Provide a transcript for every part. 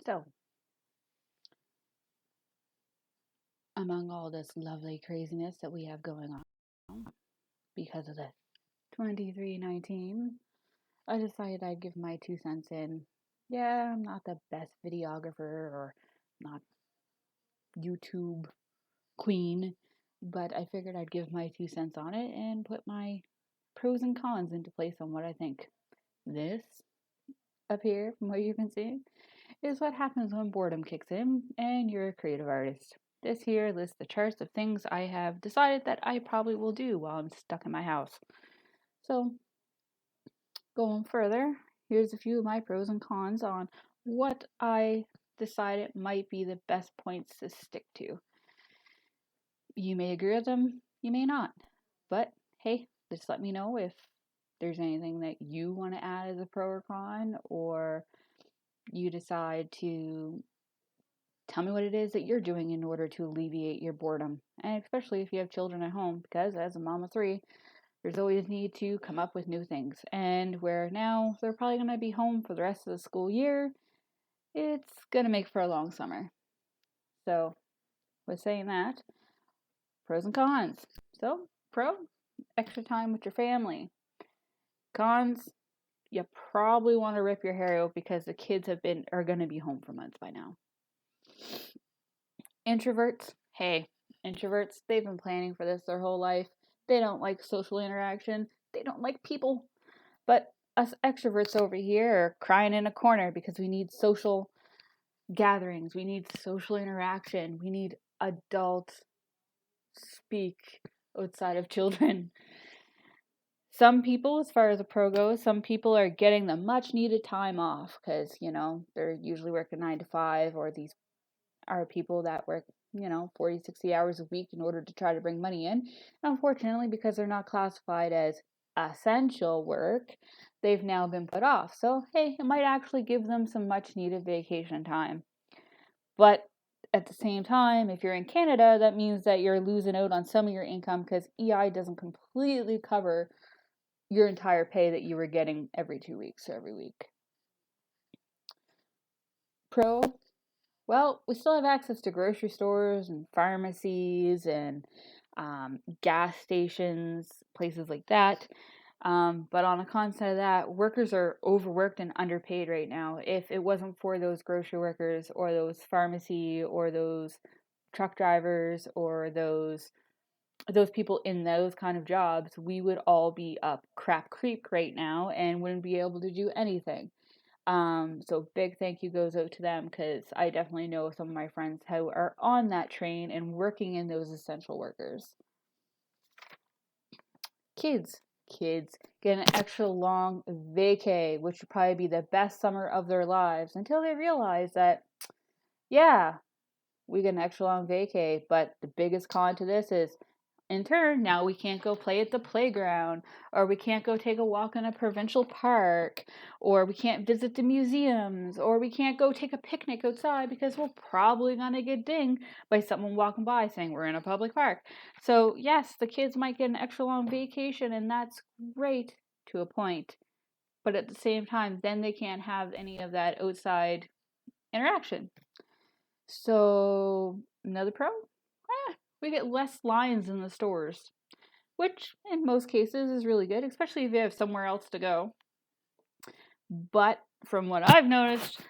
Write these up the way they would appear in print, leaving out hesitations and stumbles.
So, among all this lovely craziness that we have going on because of the 2319, I decided I'd give my 2 cents in. Yeah, I'm not the best videographer or not YouTube queen, but I figured I'd give my 2 cents on it and put my pros and cons into place on what I think. This up here, from what you can see, is what happens when boredom kicks in and you're a creative artist. This here lists the charts of things I have decided that I probably will do while I'm stuck in my house. So, going further, here's a few of my pros and cons on what I decided might be the best points to stick to. You may agree with them, you may not. But hey, just let me know if there's anything that you want to add as a pro or con, or you decide to tell me what it is that you're doing in order to alleviate your boredom. And especially if you have children at home, because as a mom of three, there's always need to come up with new things. And where now they're probably going to be home for the rest of the school year, it's going to make for a long summer. So, with saying that, pros and cons. So, pro, extra time with your family. Cons, you probably want to rip your hair out because the kids are going to be home for months by now. Introverts, hey, introverts, they've been planning for this their whole life. They don't like social interaction. They don't like people. But us extroverts over here are crying in a corner because we need social gatherings. We need social interaction. We need adult speak outside of children. Some people, as far as a pro goes, some people are getting the much needed time off because, they're usually working 9 to 5, or these are people that work, 40, 60 hours a week in order to try to bring money in. And unfortunately, because they're not classified as essential work, they've now been put off. So, hey, it might actually give them some much needed vacation time. But at the same time, if you're in Canada, that means that you're losing out on some of your income because EI doesn't completely cover your entire pay that you were getting every 2 weeks or every week. Pro, well, we still have access to grocery stores and pharmacies and gas stations, places like that. But on the con side of that, workers are overworked and underpaid right now. If it wasn't for those grocery workers or those pharmacy or those truck drivers or those people in those kind of jobs, we would all be up crap creek right now and wouldn't be able to do anything. So big thank you goes out to them because I definitely know some of my friends who are on that train and working in those essential workers. Kids get an extra long vacay, which would probably be the best summer of their lives until they realize that, yeah, we get an extra long vacay, but the biggest con to this is in turn, now we can't go play at the playground, or we can't go take a walk in a provincial park, or we can't visit the museums, or we can't go take a picnic outside because we're probably going to get dinged by someone walking by saying we're in a public park. So, yes, the kids might get an extra long vacation, and that's great to a point. But at the same time, then they can't have any of that outside interaction. So, another pro? We get less lines in the stores, which in most cases is really good, especially if you have somewhere else to go. But from what I've noticed,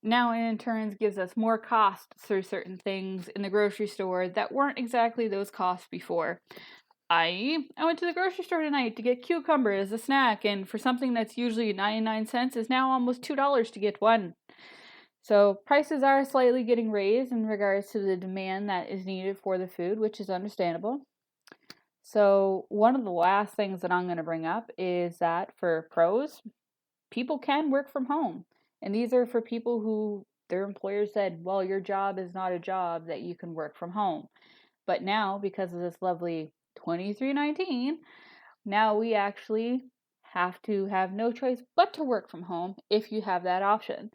now in turns gives us more costs through certain things in the grocery store that weren't exactly those costs before. I went to the grocery store tonight to get cucumber as a snack, and for something that's usually 99 cents is now almost $2 to get one. So prices are slightly getting raised in regards to the demand that is needed for the food, which is understandable. So one of the last things that I'm going to bring up is that for pros, people can work from home. And these are for people who their employer said, well, your job is not a job that you can work from home. But now, because of this lovely 2319, now we actually have to have no choice but to work from home if you have that option.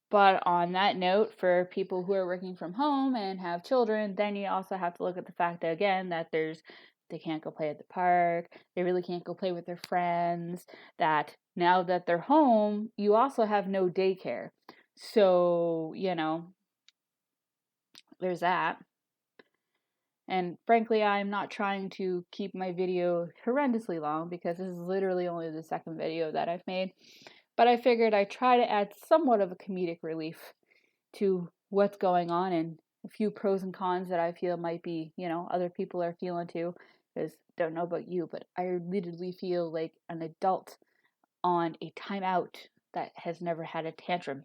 But on that note, for people who are working from home and have children, then you also have to look at the fact that, again, that there's they can't go play at the park, they really can't go play with their friends, that now that they're home, you also have no daycare. So, there's that. And frankly, I'm not trying to keep my video horrendously long because this is literally only the second video that I've made. But I figured I'd try to add somewhat of a comedic relief to what's going on and a few pros and cons that I feel might be, other people are feeling too. Because don't know about you, but I literally feel like an adult on a timeout that has never had a tantrum.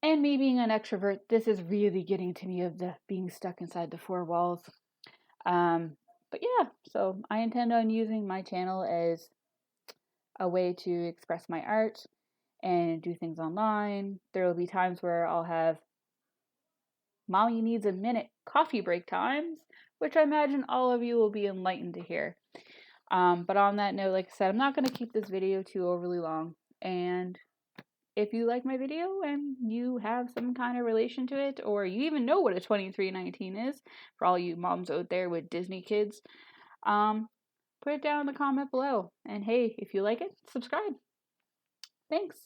And me being an extrovert, this is really getting to me of the being stuck inside the four walls. But yeah, so I intend on using my channel as a way to express my art and do things online. There will be times where I'll have mommy needs a minute coffee break times, which I imagine all of you will be enlightened to hear. But on that note, like I said, I'm not going to keep this video too overly long. And if you like my video and you have some kind of relation to it, or you even know what a 2319 is, for all you moms out there with Disney kids, put it down in the comment below. And hey, if you like it, subscribe. Thanks.